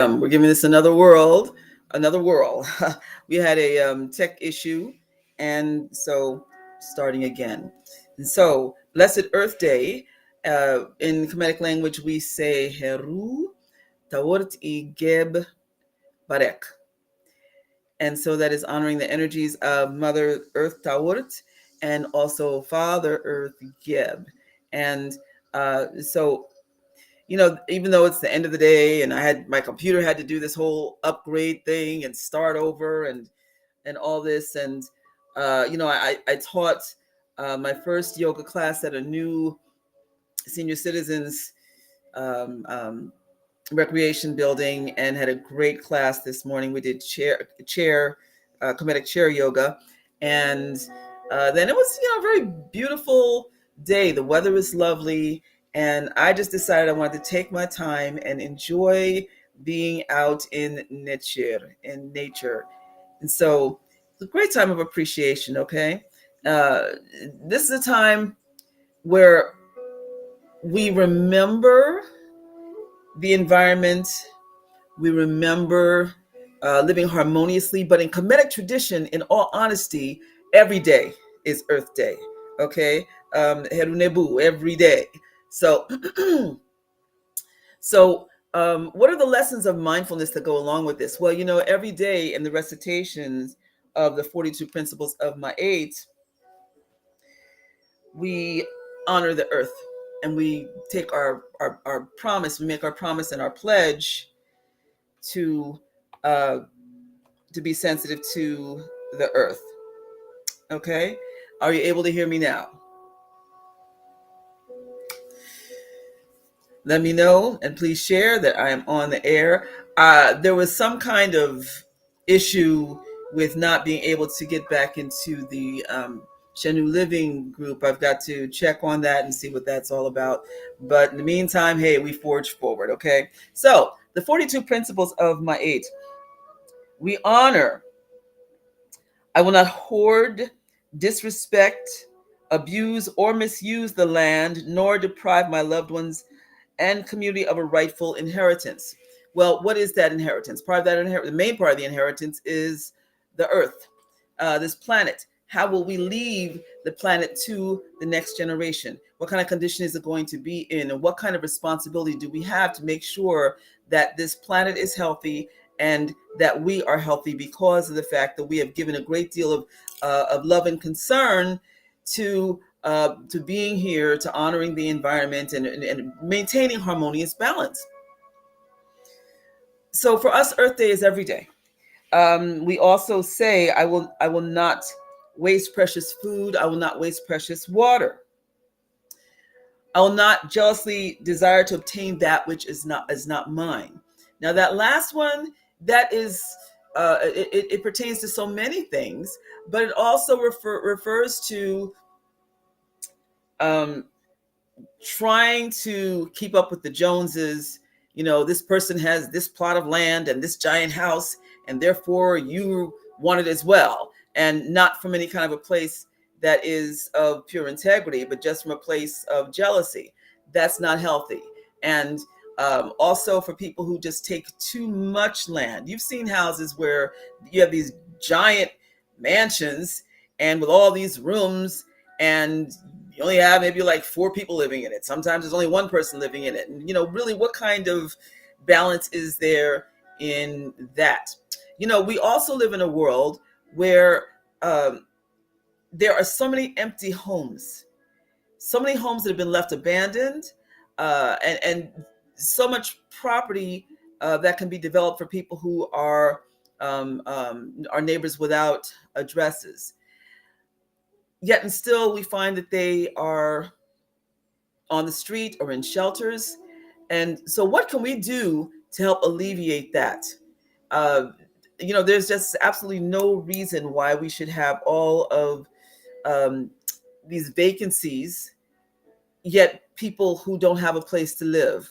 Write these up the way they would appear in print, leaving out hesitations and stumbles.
We're giving this another world, another whirl. We had a tech issue, and so starting again. And so, Blessed Earth Day, in Kemetic language, we say Heru Tawort I Geb Barek. And so that is honoring the energies of Mother Earth Tawort and also Father Earth Geb. And so even though it's the end of the day and my computer had to do this whole upgrade thing and start over and all this. And, I taught my first yoga class at a new senior citizens um, um, recreation building and had a great class this morning. We did chair, Kemetic chair yoga. And then it was, a very beautiful day. The weather was lovely. And I just decided I wanted to take my time and enjoy being out in nature. And so it's a great time of appreciation, okay? Uh, this is a time where we remember the environment, we remember living harmoniously. But in Kemetic tradition, in all honesty, every day is Earth Day. Okay, Herunebu, every day. So, what are the lessons of mindfulness that go along with this? Well, every day in the recitations of the 42 principles of Ma'at, we honor the earth and we take our promise, we make our promise and our pledge to uh, to be sensitive to the earth. Okay, are you able to hear me now? Let me know and please share that I am on the air. There was some kind of issue with not being able to get back into the Chenu Living group. I've got to check on that and see what that's all about. But in the meantime, hey, we forge forward, okay? So, the 42 principles of Ma'at. We honor. I will not hoard, disrespect, abuse, or misuse the land, nor deprive my loved ones and community of a rightful inheritance. Well, what is that inheritance? Part of that inheritance, the main part of the inheritance is the earth, this planet. How will we leave the planet to the next generation? What kind of condition is it going to be in? And what kind of responsibility do we have to make sure that this planet is healthy and that we are healthy because of the fact that we have given a great deal of love and concern to being here, to honoring the environment and maintaining harmonious balance. So for us, Earth Day is every day. We also say, I will not waste precious food. I will not waste precious water. I will not jealously desire to obtain that which is not mine. Now that last one, that is, it pertains to so many things, but it also refers to um, trying to keep up with the Joneses. This person has this plot of land and this giant house, and therefore you want it as well. And not from any kind of a place that is of pure integrity, but just from a place of jealousy. That's not healthy. And also for people who just take too much land. You've seen houses where you have these giant mansions and with all these rooms, and you only have maybe like 4 people living in it. Sometimes there's only one person living in it. And, really, what kind of balance is there in that? We also live in a world where there are so many empty homes, so many homes that have been left abandoned, and so much property that can be developed for people who are neighbors without addresses. Yet and still, we find that they are on the street or in shelters. And so, what can we do to help alleviate that? Uh, there's just absolutely no reason why we should have all of um, these vacancies, yet people who don't have a place to live.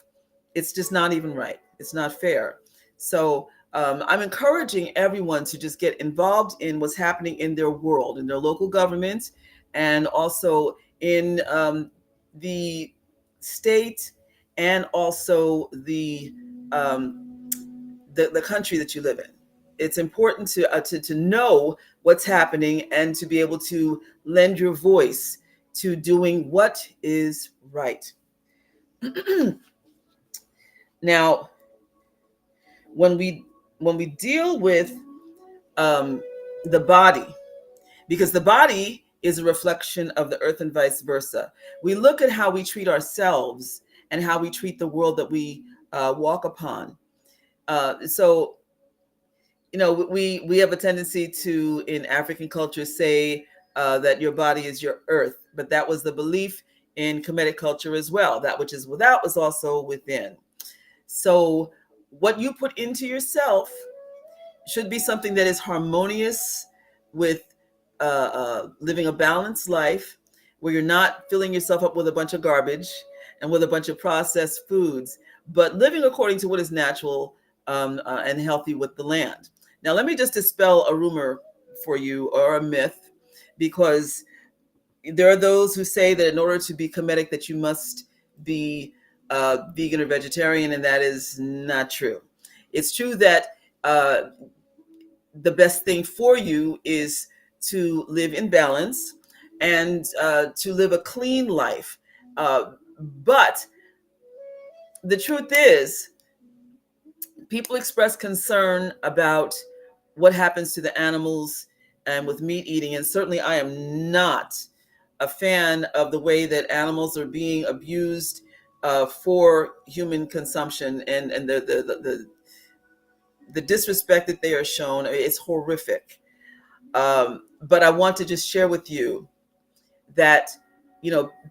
It's just not even right. It's not fair. So I'm encouraging everyone to just get involved in what's happening in their world, in their local government, and also in the state, and also the the country that you live in. It's important to know what's happening and to be able to lend your voice to doing what is right. Now, when we deal with um, the body, because the body is a reflection of the earth and vice versa, we look at how we treat ourselves and how we treat the world that we walk upon. So we have a tendency to, in African culture, say that your body is your earth, but that was the belief in Kemetic culture as well. That which is without is also within. So what you put into yourself should be something that is harmonious with living a balanced life, where you're not filling yourself up with a bunch of garbage and with a bunch of processed foods, but living according to what is natural and healthy with the land. Now, let me just dispel a rumor for you, or a myth, because there are those who say that in order to be Kemetic that you must be vegan or vegetarian, and that is not true. It's true that the best thing for you is to live in balance and to live a clean life. But the truth is, people express concern about what happens to the animals and with meat eating. And certainly I am not a fan of the way that animals are being abused for human consumption, and the disrespect that they are shown. It's horrific. But I want to just share with you that,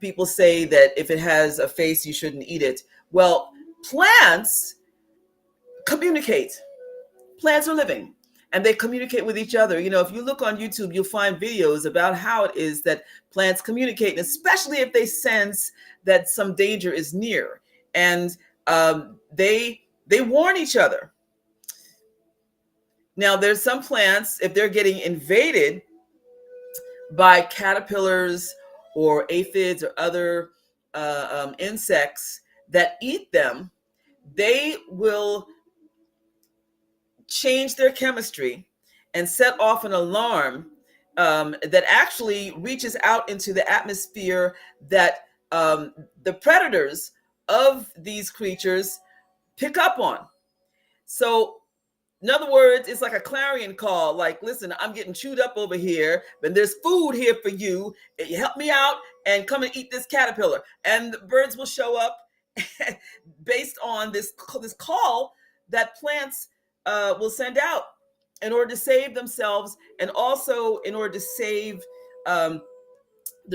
people say that if it has a face, you shouldn't eat it. Well, plants communicate. Plants are living and they communicate with each other. If you look on YouTube, you'll find videos about how it is that plants communicate, and especially if they sense that some danger is near. And they warn each other. Now, there's some plants, if they're getting invaded by caterpillars or aphids or other insects that eat them, they will change their chemistry and set off an alarm that actually reaches out into the atmosphere, that the predators of these creatures pick up on. So, in other words, it's like a clarion call, like, listen, I'm getting chewed up over here, but there's food here for you. You help me out and come and eat this caterpillar. And the birds will show up based on this call that plants will send out in order to save themselves, and also in order to save the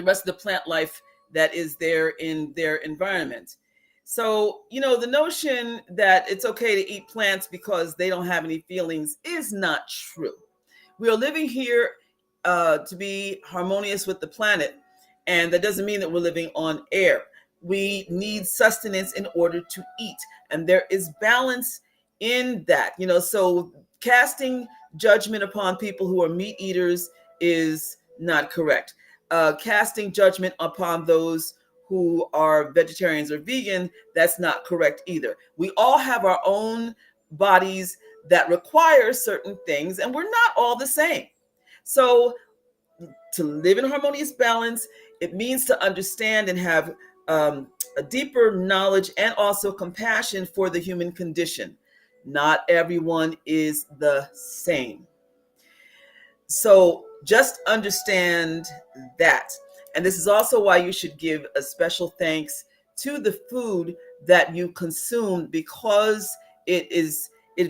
rest of the plant life that is there in their environment. So, the notion that it's okay to eat plants because they don't have any feelings is not true. We are living here to be harmonious with the planet, and that doesn't mean that we're living on air. We need sustenance in order to eat, and there is balance in that. So casting judgment upon people who are meat eaters is not correct. Casting judgment upon those who are vegetarians or vegan, that's not correct either. We all have our own bodies that require certain things, and we're not all the same. So to live in harmonious balance, it means to understand and have a deeper knowledge and also compassion for the human condition. Not everyone is the same. So just understand that. And this is also why you should give a special thanks to the food that you consume, because it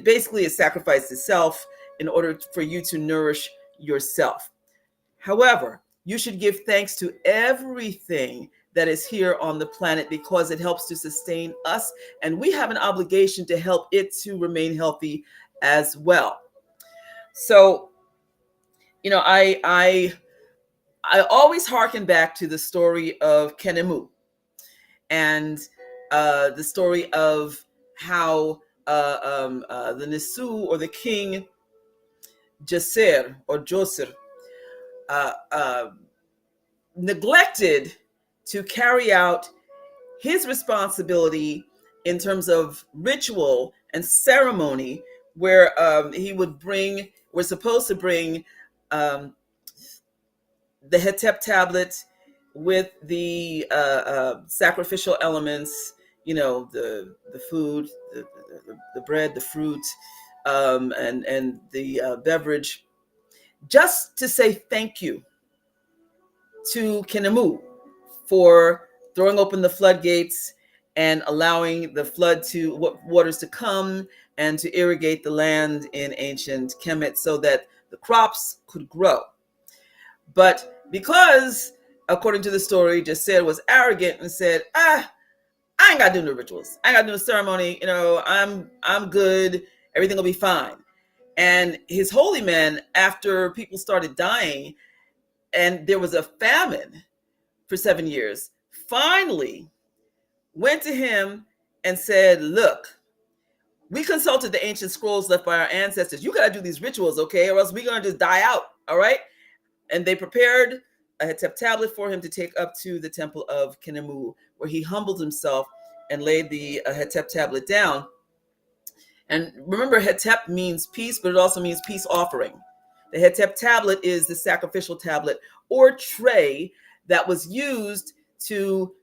basically is sacrificed itself in order for you to nourish yourself. However, you should give thanks to everything that is here on the planet, because it helps to sustain us, and we have an obligation to help it to remain healthy as well. So, I always hearken back to the story of Kenemu, and the story of how the Nisu, or the king Jaser or Joser, neglected to carry out his responsibility in terms of ritual and ceremony where we're supposed to bring um, the Hetep tablet with the sacrificial elements, the food, the bread, the fruit, and the beverage, just to say thank you to Kinamu for throwing open the floodgates and allowing the waters to come and to irrigate the land in ancient Kemet so that the crops could grow. But because, according to the story, Jasir was arrogant and said, I ain't gotta do no rituals. I ain't gotta do a ceremony. I'm good. Everything will be fine. And his holy men, after people started dying and there was a famine for 7 years, finally went to him and said, look, we consulted the ancient scrolls left by our ancestors. You got to do these rituals, okay? Or else we're going to just die out, all right? And they prepared a Hetep tablet for him to take up to the temple of Kinamu, where he humbled himself and laid the Hetep tablet down. And remember, Hetep means peace, but it also means peace offering. The Hetep tablet is the sacrificial tablet or tray that was used to,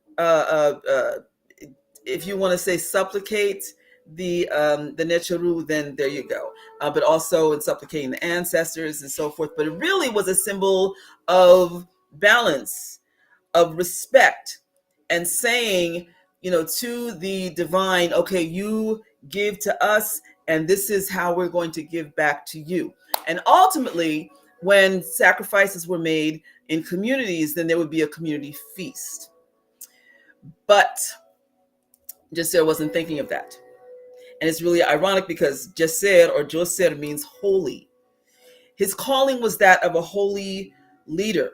if you want to say supplicate the Necharu, then there you go. But also in supplicating the ancestors and so forth. But it really was a symbol of balance, of respect, and saying, to the divine, okay, you give to us, and this is how we're going to give back to you. And ultimately, when sacrifices were made in communities, then there would be a community feast. But Jasir wasn't thinking of that. And it's really ironic because Jasir or Josir means holy. His calling was that of a holy leader.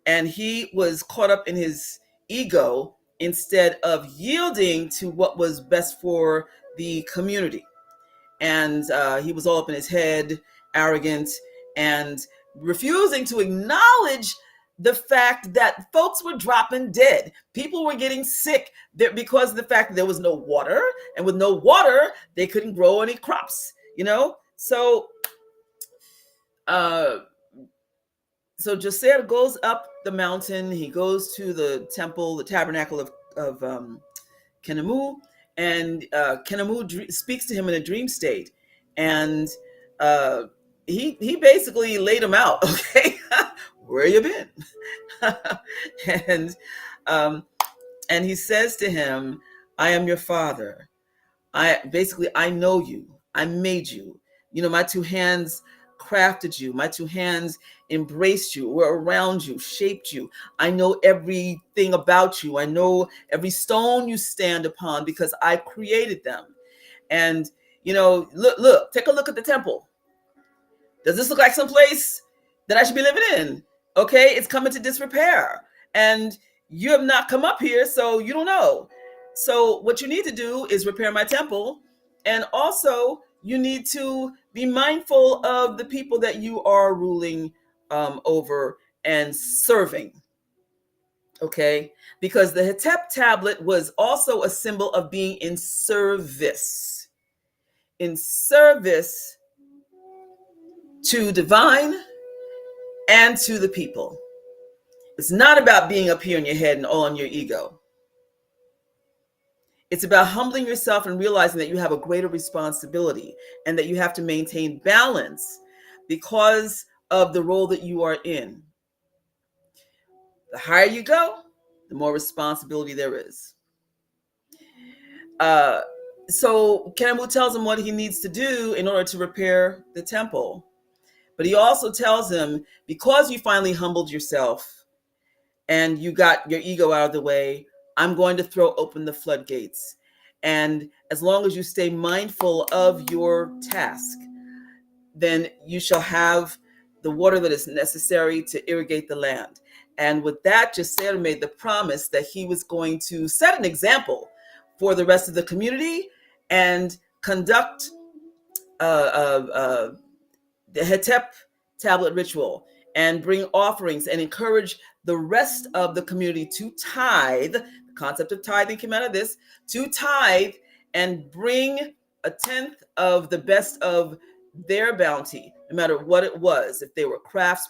And he was caught up in his ego instead of yielding to what was best for the community. And he was all up in his head, arrogant, and refusing to acknowledge the fact that folks were dropping dead. People were getting sick because of the fact that there was no water. And with no water, they couldn't grow any crops, So so Jasir goes up the mountain. He goes to the temple, the tabernacle of Kinamu, and Kinamu speaks to him in a dream state, and he basically laid him out. Okay, where you been? and and he says to him, "I am your father. I know you. I made you. My two hands crafted you. My two hands embraced you, were around you, shaped you. I know everything about you. I know every stone you stand upon because I created them. And, look, take a look at the temple. Does this look like some place that I should be living in? Okay, it's coming to disrepair. And you have not come up here, so you don't know. So what you need to do is repair my temple. And also, you need to be mindful of the people that you are ruling over and serving. Okay, because the Hetep tablet was also a symbol of being in service to divine and to the people. It's not about being up here in your head and all in your ego. It's about humbling yourself and realizing that you have a greater responsibility and that you have to maintain balance because of the role that you are in. The higher you go, the more responsibility there is. So Kinamu tells him what he needs to do in order to repair the temple. But he also tells him, because you finally humbled yourself and you got your ego out of the way, I'm going to throw open the floodgates. And as long as you stay mindful of your task, then you shall have the water that is necessary to irrigate the land. And with that, Jasir made the promise that he was going to set an example for the rest of the community and conduct the Hetep tablet ritual and bring offerings and encourage the rest of the community to tithe. The concept of tithing came out of this, to tithe and bring a tenth of the best of their bounty, no matter what it was. If they were crafts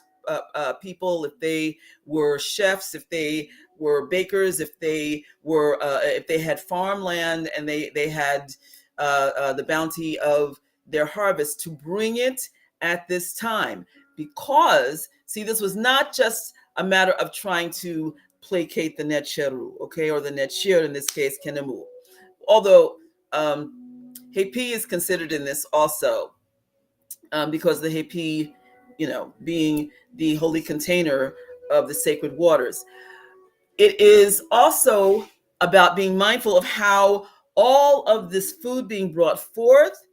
people, if they were chefs, if they were bakers, if they had farmland and they had the bounty of their harvest, to bring it at this time. Because, see, this was not just a matter of trying to placate the Netcheru, okay, or the Netshir in this case, Kenemu. Although Hepi is considered in this also, because the Hepi, being the holy container of the sacred waters. It is also about being mindful of how all of this food being brought forth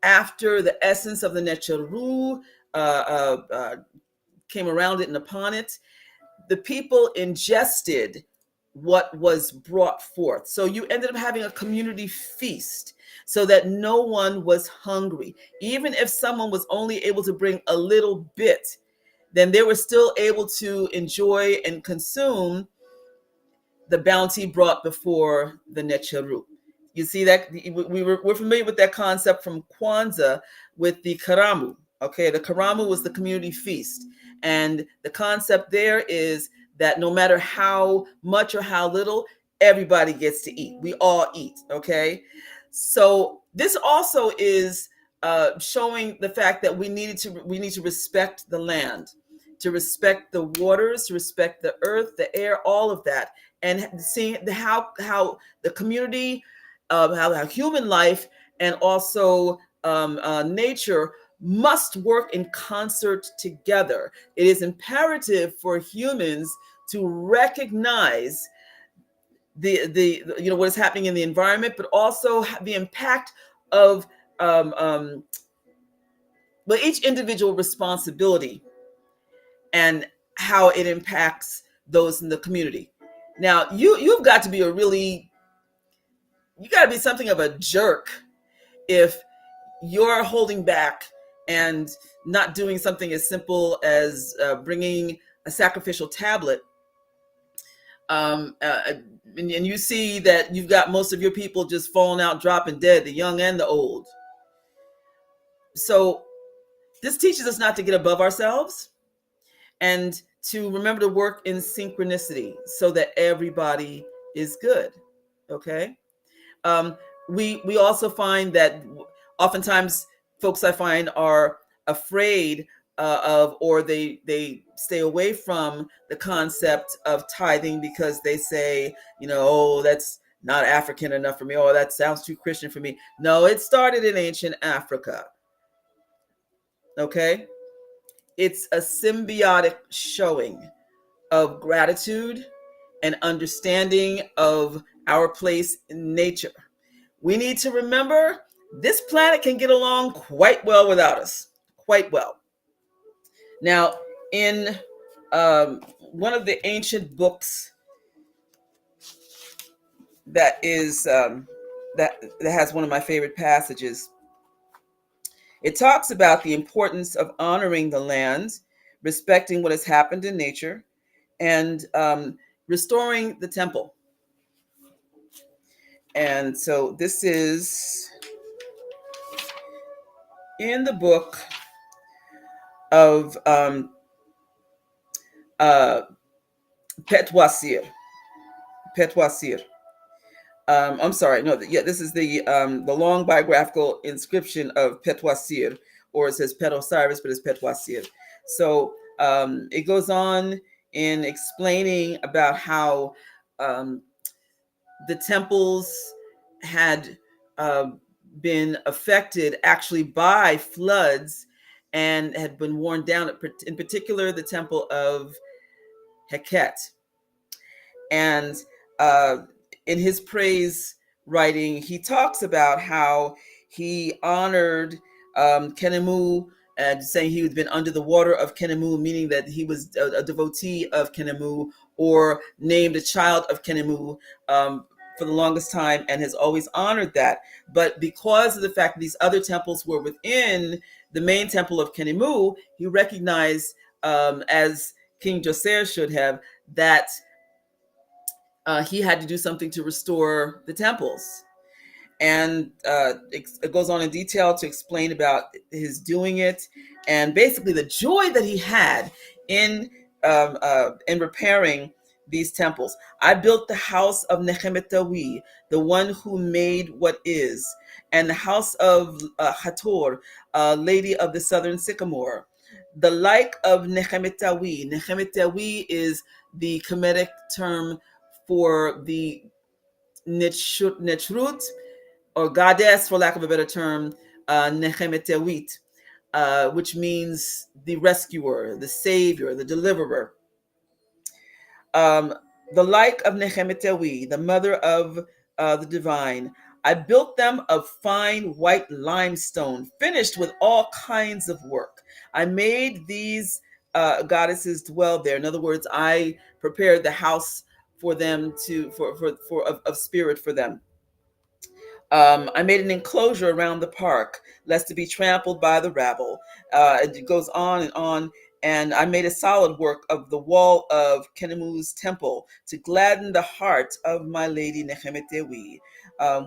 after the essence of the Netcheru came around it and upon it, the people ingested what was brought forth. So you ended up having a community feast so that no one was hungry. Even if someone was only able to bring a little bit, then they were still able to enjoy and consume the bounty brought before the Netcheru. You see that we're familiar with that concept from Kwanzaa with the Karamu. Okay, the Karamu was the community feast, and the concept there is that no matter how much or how little, everybody gets to eat. We all eat. Okay, so this also is showing the fact that we need to respect the land, to respect the waters, to respect the earth, the air, all of that, and seeing how the community, how human life and also nature must work in concert together. It is imperative for humans to recognize the what is happening in the environment, but also the impact of but each individual responsibility and how it impacts those in the community. Now, you've got to be you got to be something of a jerk if you're holding back and not doing something as simple as bringing a sacrificial tablet, and you see that you've got most of your people just falling out, dropping dead, the young and the old. So this teaches us not to get above ourselves and to remember to work in synchronicity so that everybody is good. Okay. We also find that oftentimes folks, I find, are afraid of, or they stay away from the concept of tithing because they say, oh, that's not African enough for me. Oh, that sounds too Christian for me. No, it started in ancient Africa. Okay. It's a symbiotic showing of gratitude and understanding of our place in nature. We need to remember this planet can get along quite well without us, quite well. Now, in one of the ancient books that is that has one of my favorite passages, it talks about the importance of honoring the land, respecting what has happened in nature, and restoring the temple. And so this is in the book of Petwasir. Petwasir. I'm sorry, no, yeah, this is the long biographical inscription of Petwasir, or it says Pet Osiris, but it's Petwasir. So it goes on in explaining about how the temples had been affected actually by floods and had been worn down, in particular the temple of Heket. And in his praise writing, he talks about how he honored Kenemu, and saying he had been under the water of Kenemu, meaning that he was a devotee of Kenemu, or named a child of Kenemu for the longest time, and has always honored that. But because of the fact that these other temples were within the main temple of Kenemu, he recognized, as King Djoser should have, that he had to do something to restore the temples. And it goes on in detail to explain about his doing it, and basically the joy that he had in repairing these temples. I built the house of Nehemetawi, the one who made what is, and the house of Hator, lady of the southern sycamore, the like of Nehemetawi. Nehemetawi is the Kemetic term for the Nechrut, or goddess, for lack of a better term, Nechemetewit, which means the rescuer, the savior, the deliverer. Um, the like of Nechemetewi, the mother of the divine. I built them of fine white limestone, finished with all kinds of work. I made these goddesses dwell there. In other words, I prepared the house for them for of spirit for them. I made an enclosure around the park, lest it be trampled by the rabble. It goes on and on. And I made a solid work of the wall of Kenemu's temple to gladden the heart of my lady Nechemetewi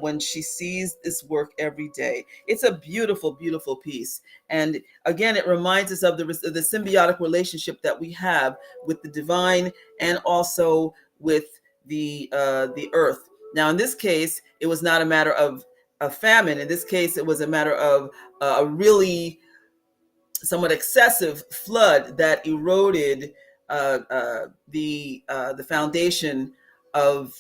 when she sees this work every day. It's a beautiful, beautiful piece. And again, it reminds us of the symbiotic relationship that we have with the divine and also with the earth. Now, in this case, it was not a matter of a famine. In this case, it was a matter of a really somewhat excessive flood that eroded the foundation of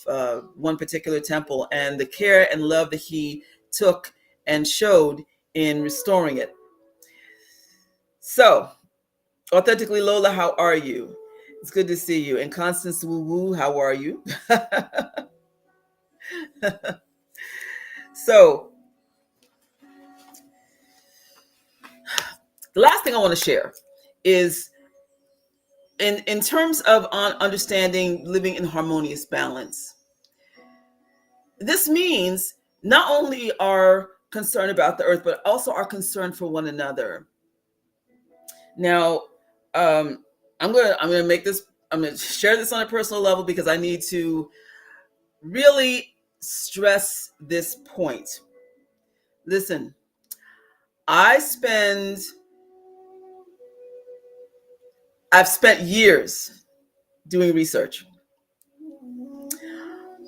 one particular temple, and the care and love that he took and showed in restoring it. So, authentically Lola, how are you? It's good to see you. And Constance Woo Woo, how are you? So, the last thing I want to share is in terms of understanding living in harmonious balance. This means not only our concern about the earth, but also our concern for one another. Now, I'm gonna make this. I'm gonna share this on a personal level because I need to really stress this point. Listen, I've spent years doing research.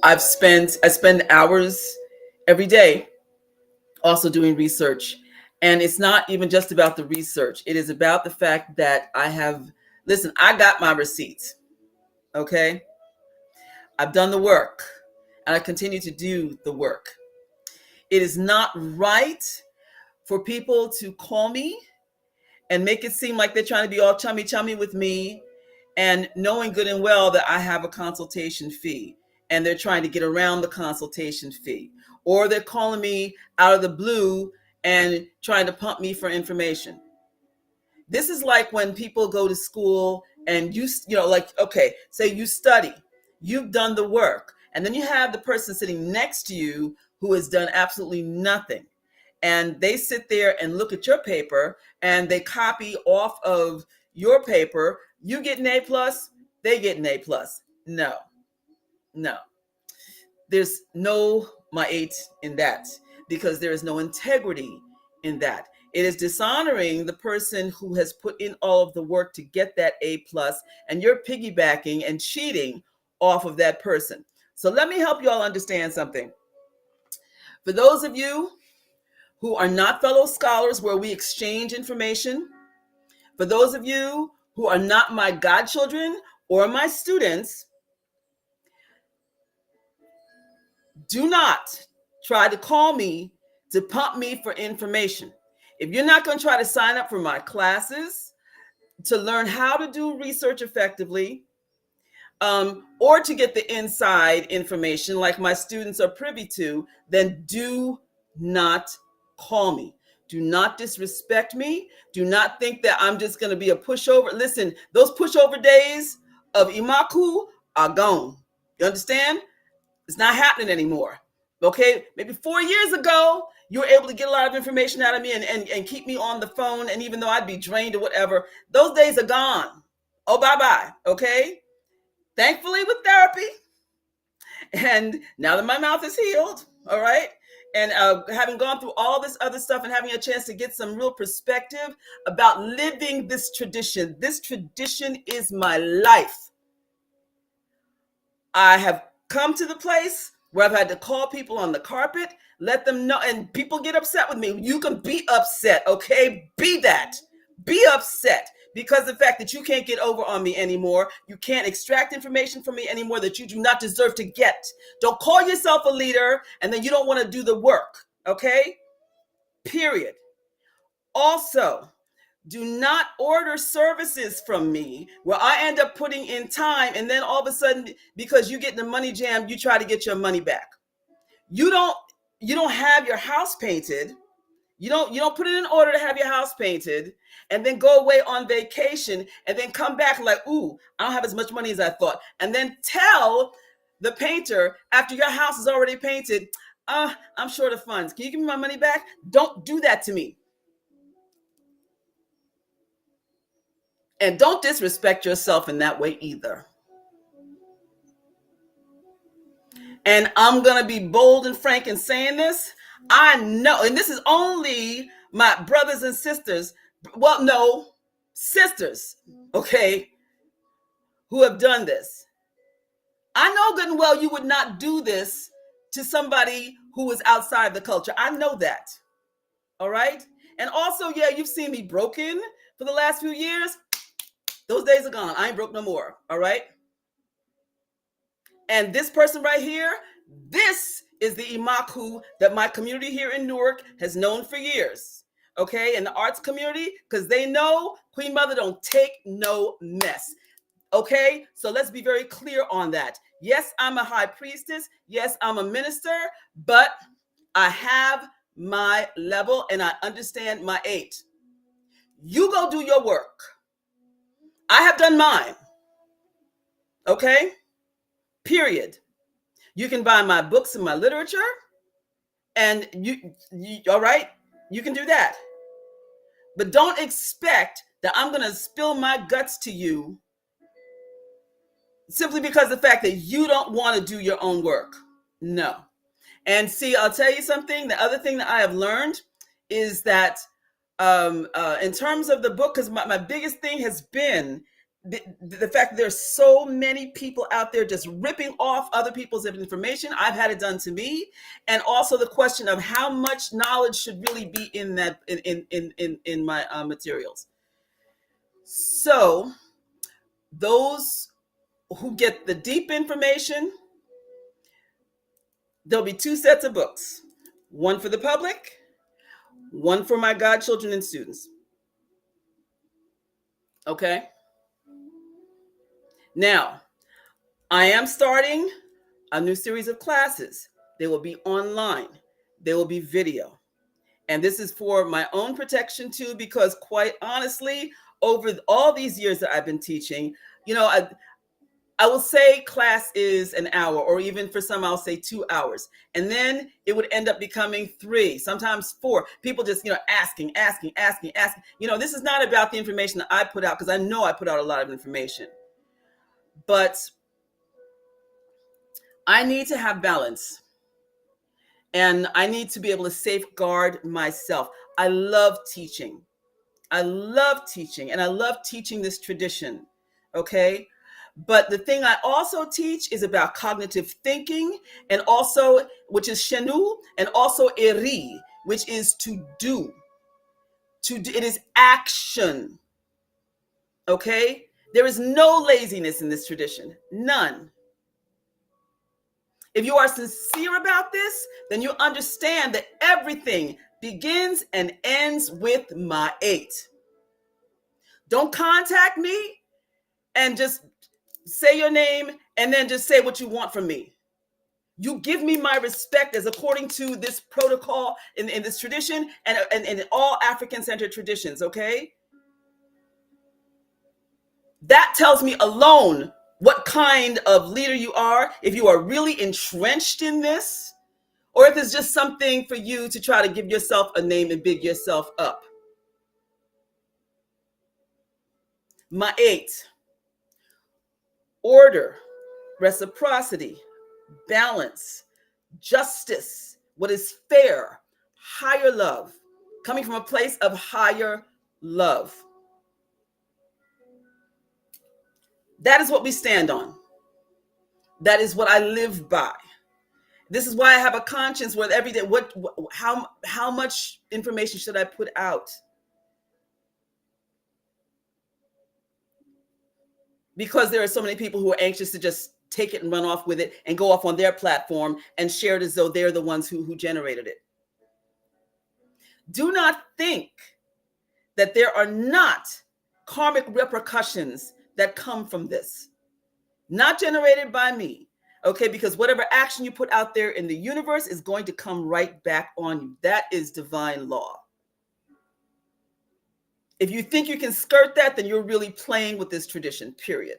I spend hours every day also doing research. And it's not even just about the research. It is about the fact that I got my receipts. Okay. I've done the work and I continue to do the work. It is not right for people to call me and make it seem like they're trying to be all chummy with me, and knowing good and well that I have a consultation fee, and they're trying to get around the consultation fee, or they're calling me out of the blue and trying to pump me for information. This is like when people go to school and okay, say you study, you've done the work, and then you have the person sitting next to you who has done absolutely nothing. And they sit there and look at your paper and they copy off of your paper. You get an A plus, they get an A plus. No. There's no my eight in that, because there is no integrity in that. It is dishonoring the person who has put in all of the work to get that A plus, and you're piggybacking and cheating off of that person. So let me help you all understand something. For those of you who are not fellow scholars where we exchange information, for those of you who are not my godchildren or my students, do not try to call me to pump me for information. If you're not going to try to sign up for my classes to learn how to do research effectively, or to get the inside information like my students are privy to, then do not call me. Do not disrespect me. Do not think that I'm just going to be a pushover. Listen, those pushover days of Imakhu are gone. You understand? It's not happening anymore. Okay? Maybe 4 years ago, you were able to get a lot of information out of me and keep me on the phone. And even though I'd be drained or whatever, those days are gone. Oh, bye-bye. Okay? Thankfully, with therapy, and now that my mouth is healed, all right, And having gone through all this other stuff and having a chance to get some real perspective about living this tradition is my life. I have come to the place where I've had to call people on the carpet, let them know, and people get upset with me. You can be upset, okay? Be that. Be upset because the fact that you can't get over on me anymore, you can't extract information from me anymore that you do not deserve to get. Don't call yourself a leader and then you don't want to do the work, okay? Period. Also, do not order services from me where I end up putting in time and then all of a sudden, because you get in the money jam, you try to get your money back. You don't have your house painted. You don't put it in order to have your house painted and then go away on vacation and then come back like, ooh, I don't have as much money as I thought. And then tell the painter after your house is already painted, I'm short of funds. Can you give me my money back? Don't do that to me. And don't disrespect yourself in that way either. And I'm going to be bold and frank in saying this. I know, and this is only my brothers and sisters, well, no, sisters, okay, who have done this. I know good and well you would not do this to somebody who is outside the culture. I know that. All right. And also, yeah, you've seen me broken for the last few years. Those days are gone. I ain't broke no more. All right. And this person right here, this is the Imakhu that my community here in Newark has known for years. Okay. And the arts community, because they know Queen Mother don't take no mess. Okay. So let's be very clear on that. Yes, I'm a high priestess. Yes, I'm a minister, but I have my level and I understand my 8. You go do your work. I have done mine. Okay. Period. You can buy my books and my literature, and you all right, you can do that. But don't expect that I'm going to spill my guts to you simply because of the fact that you don't want to do your own work. No. And see, I'll tell you something. The other thing that I have learned is that in terms of the book, because my biggest thing has been the fact that there's so many people out there just ripping off other people's information. I've had it done to me. And also the question of how much knowledge should really be in that in my materials. So those who get the deep information, there'll be 2 sets of books, one for the public, one for my godchildren and students. Okay. Now, I am starting a new series of classes. They will be online. They will be video. And this is for my own protection too, because quite honestly, over all these years that I've been teaching, I will say class is an hour, or even for some, I'll say 2 hours. And then it would end up becoming 3, sometimes 4. People just, asking. This is not about the information that I put out, because I know I put out a lot of information. But I need to have balance. And I need to be able to safeguard myself. I love teaching. And I love teaching this tradition. Okay. But the thing I also teach is about cognitive thinking, and also, which is Shenu, and also Eri, which is to do. It is action. Okay? There is no laziness in this tradition. None. If you are sincere about this, then you understand that everything begins and ends with my 8. Don't contact me and just say your name and then just say what you want from me. You give me my respect as according to this protocol in this tradition and in all African-centered traditions, okay? That tells me alone what kind of leader you are, if you are really entrenched in this, or if it's just something for you to try to give yourself a name and big yourself up. My 8, order, reciprocity, balance, justice, what is fair, higher love, coming from a place of higher love. That is what we stand on. That is what I live by. This is why I have a conscience where every day, how much information should I put out? Because there are so many people who are anxious to just take it and run off with it and go off on their platform and share it as though they're the ones who generated it. Do not think that there are not karmic repercussions that come from this. Not generated by me, okay? Because whatever action you put out there in the universe is going to come right back on you. That is divine law. If you think you can skirt that, then you're really playing with this tradition, period.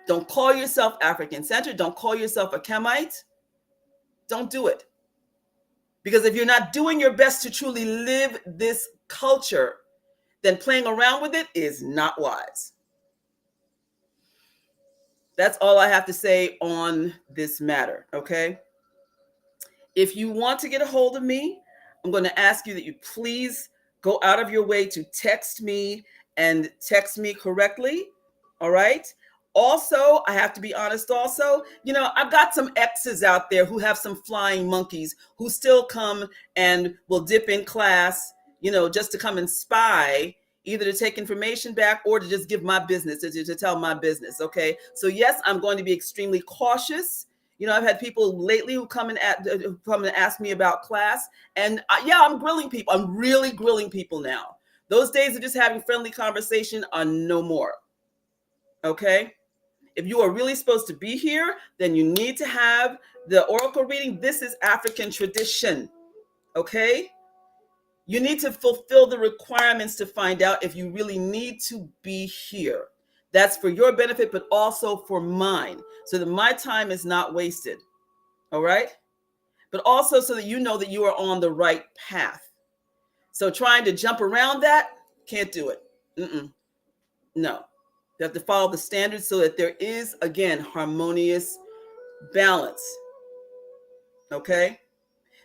Don't call yourself African-centered. Don't call yourself a Kemite. Don't do it. Because if you're not doing your best to truly live this culture, then playing around with it is not wise. That's all I have to say on this matter, okay? If you want to get a hold of me, I'm going to ask you that you please go out of your way to text me and text me correctly, all right? Also, I have to be honest also, I've got some exes out there who have some flying monkeys who still come and will dip in class, just to come and spy, either to take information back or to just give my business, to tell my business, okay? So yes, I'm going to be extremely cautious. I've had people lately who come and ask me about class, and I'm grilling people. I'm really grilling people now. Those days of just having friendly conversation are no more, okay? If you are really supposed to be here, then you need to have the oracle reading. This is African tradition, okay? You need to fulfill the requirements to find out if you really need to be here. That's for your benefit, but also for mine, so that my time is not wasted, all right? But also so that you know that you are on the right path. So trying to jump around that, can't do it. No. You have to follow the standards so that there is, again, harmonious balance, okay?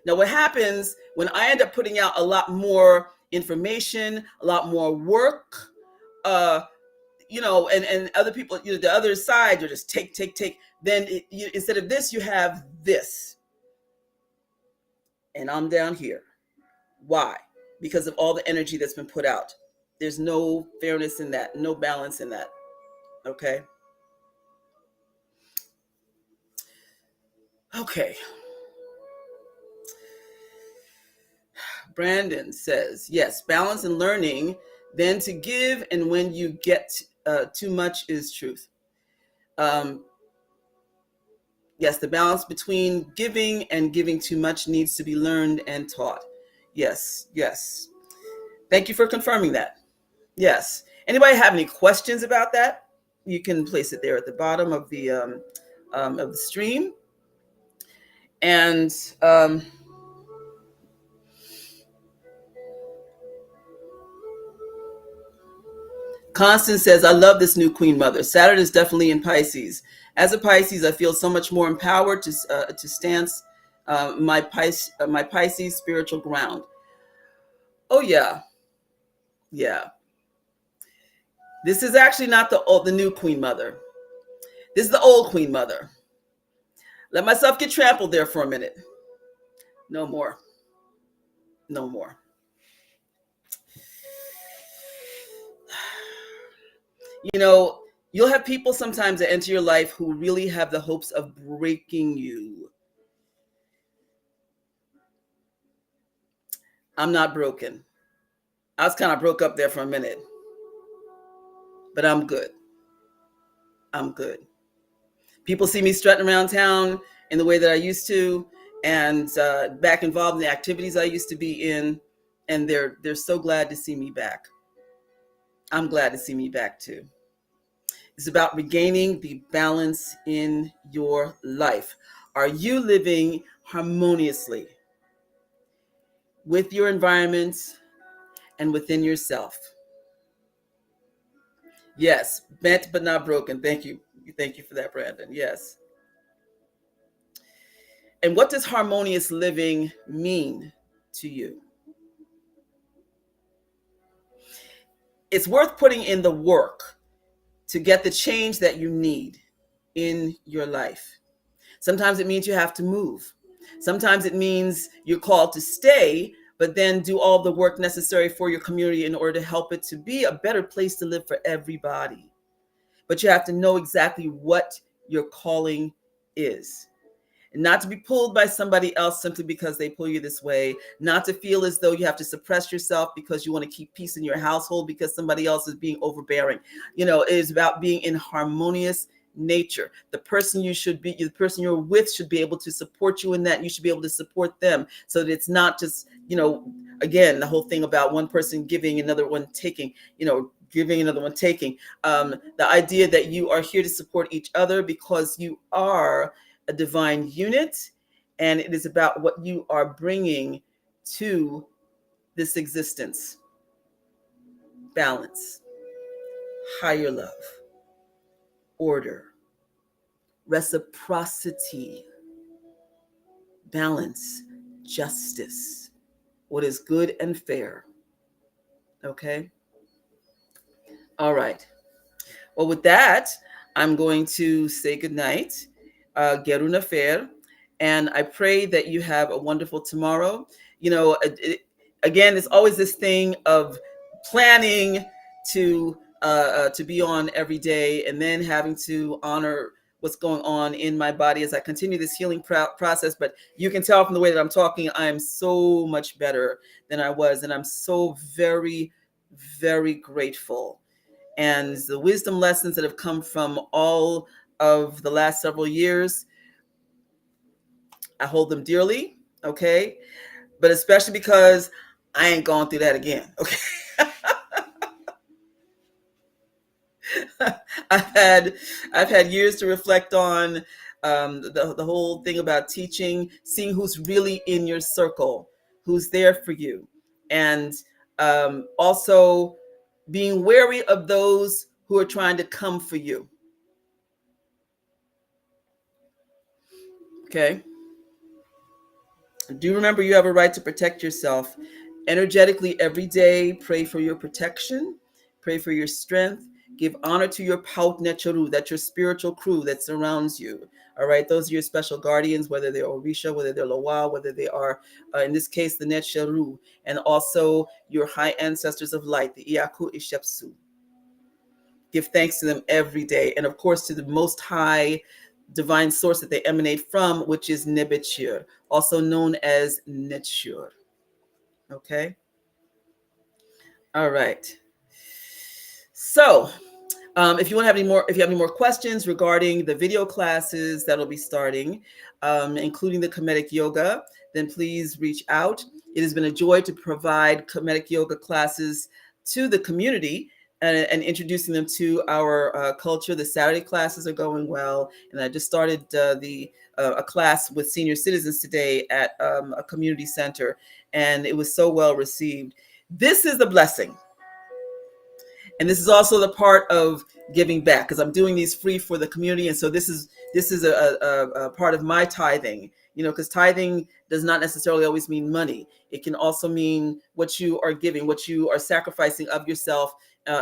Now, what happens when I end up putting out a lot more information, a lot more work, and other people, the other side, you're just take. Then instead of this, you have this. And I'm down here. Why? Because of all the energy that's been put out. There's no fairness in that, no balance in that, okay? Okay. Brandon says, yes, balance and learning, then to give, and when you get too much is truth. Yes, the balance between giving and giving too much needs to be learned and taught. Yes. Thank you for confirming that. Yes. Anybody have any questions about that? You can place it there at the bottom of the stream. And Constance says, I love this new Queen Mother. Saturn is definitely in Pisces. As a Pisces, I feel so much more empowered to stance my Pisces spiritual ground. Oh, yeah. This is actually not the new Queen Mother. This is the old Queen Mother. Let myself get trampled there for a minute. No more. You'll have people sometimes that enter your life who really have the hopes of breaking you. I'm not broken. I was kind of broke up there for a minute, but I'm good. People see me strutting around town in the way that I used to, and back involved in the activities I used to be in, and they're so glad to see me back. I'm glad to see me back too. It's about regaining the balance in your life. Are you living harmoniously with your environment and within yourself? Yes, bent but not broken. Thank you for that, Brandon. Yes. And what does harmonious living mean to you? It's worth putting in the work to get the change that you need in your life. Sometimes it means you have to move. Sometimes it means you're called to stay, but then do all the work necessary for your community in order to help it to be a better place to live for everybody. But you have to know exactly what your calling is. And not to be pulled by somebody else simply because they pull you this way, not to feel as though you have to suppress yourself because you want to keep peace in your household because somebody else is being overbearing. It is about being in harmonious nature. The person you should be, the person you're with should be able to support you in that. You should be able to support them so that it's not just, again, the whole thing about one person giving, another one taking, giving, another one taking. The idea that you are here to support each other because you are a divine unit, and it is about what you are bringing to this existence: balance, higher love, order, reciprocity, balance, justice, what is good and fair. Okay? All right. Well, with that, I'm going to say goodnight. Geruna Fair. And I pray that you have a wonderful tomorrow. Again, it's always this thing of planning to be on every day and then having to honor what's going on in my body as I continue this healing process. But you can tell from the way that I'm talking, I am so much better than I was. And I'm so very, very grateful. And the wisdom lessons that have come from all of the last several years, I hold them dearly, okay? But especially because I ain't going through that again, okay? I've had years to reflect on the whole thing about teaching, seeing who's really in your circle, who's there for you, and also being wary of those who are trying to come for you. Okay? Do remember you have a right to protect yourself energetically every day. Pray for your protection, pray for your strength. Give honor to your Paut Necharu, that's your spiritual crew that surrounds you. All right, those are your special guardians, whether they're Orisha, whether they're Loa, whether they are, in this case, the Necharu, and also your high ancestors of light, the Imakhu Ishepsu. Give thanks to them every day, and of course to the most high divine source that they emanate from, which is Nebechir, also known as Netshur. Okay? All right. So, if you have any more questions regarding the video classes that'll be starting, including the Kemetic Yoga, then please reach out. It has been a joy to provide Kemetic Yoga classes to the community and introducing them to our culture. The Saturday classes are going well, and I just started a class with senior citizens today at a community center, and it was so well received. This is the blessing. And this is also the part of giving back, because I'm doing these free for the community. And so this is a part of my tithing, because tithing does not necessarily always mean money. It can also mean what you are giving, what you are sacrificing of yourself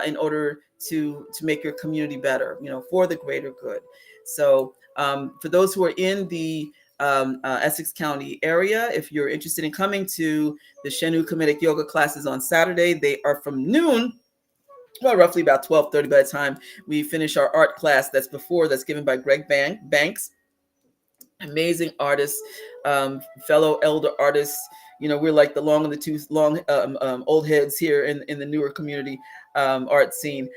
in order to make your community better, for the greater good. So for those who are in the Essex County area, if you're interested in coming to the Shenu Kemetic Yoga classes on Saturday, they are from noon. Well, roughly about 12:30 by the time we finish our art class that's given by Greg Banks. Amazing artist, fellow elder artists. We're like the long in the tooth, long old heads here in the newer community art scene.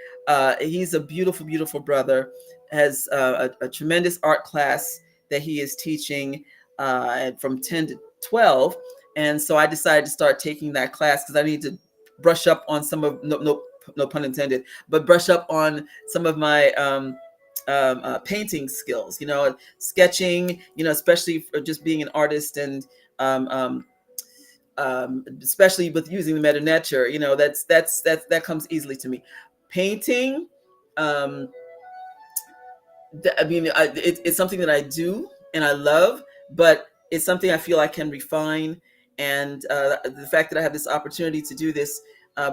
He's a beautiful, beautiful brother, has a tremendous art class that he is teaching from 10 to 12. And so I decided to start taking that class because I need to brush up on some of, no pun intended, but brush up on some of my painting skills, sketching, especially for just being an artist, and especially with using the meta nature, that comes easily to me. Painting, it's something that I do and I love, but it's something I feel I can refine. And the fact that I have this opportunity to do this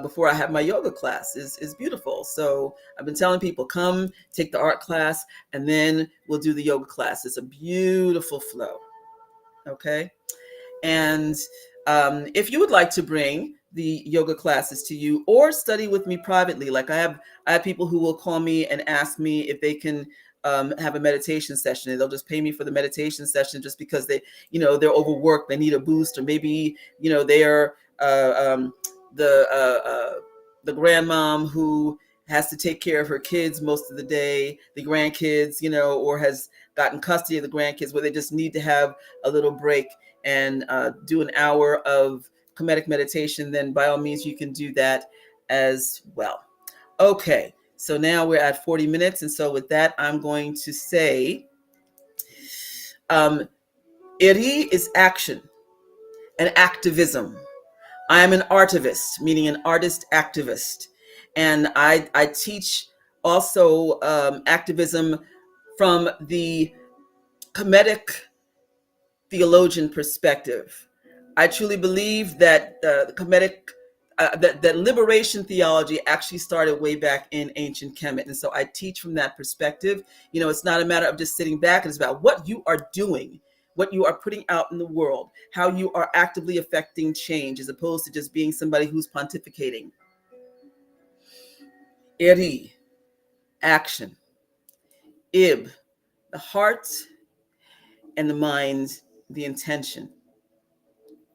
before I have my yoga class is beautiful. So I've been telling people, come take the art class, and then we'll do the yoga class. It's a beautiful flow. Okay. And if you would like to bring the yoga classes to you or study with me privately, like I have people who will call me and ask me if they can have a meditation session, and they'll just pay me for the meditation session just because they're overworked, they need a boost, or maybe they are the the grandmom who has to take care of her kids most of the day, the grandkids, or has gotten custody of the grandkids, where they just need to have a little break and do an hour of comedic meditation. Then by all means you can do that as well. Okay, so now we're at 40 minutes, and so with that I'm going to say iri is action and activism. I am an artivist, meaning an artist activist, and I teach also activism from the comedic theologian perspective. I truly believe that the comedic that liberation theology actually started way back in ancient Kemet, and so I teach from that perspective. It's not a matter of just sitting back; it's about what you are doing, what you are putting out in the world, how you are actively affecting change, as opposed to just being somebody who's pontificating. Eri, action. Ib, the heart, and the mind, the intention.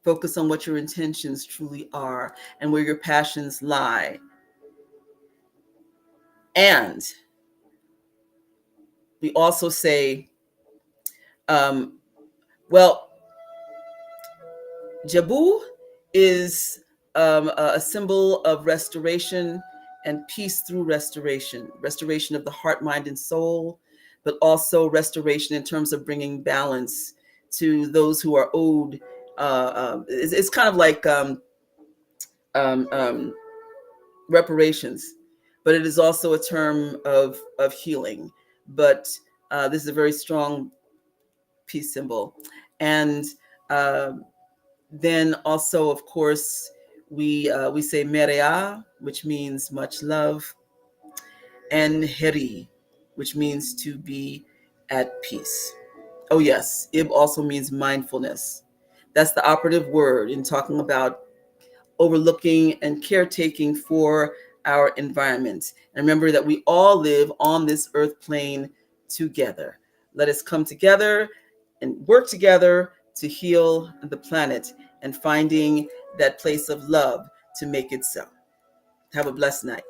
Focus on what your intentions truly are and where your passions lie. And we also say, well, Jabu is a symbol of restoration and peace through restoration of the heart, mind, and soul, but also restoration in terms of bringing balance to those who are owed. It's kind of like um, um, reparations, but it is also a term of healing. But this is a very strong peace symbol. And uh, then also, of course, we say Merea, which means much love, and Heri, which means to be at peace. Oh yes, Ib also means mindfulness. That's the operative word in talking about overlooking and caretaking for our environment. And remember that we all live on this earth plane together. Let us come together and work together to heal the planet and finding that place of love to make it so. Have a blessed night.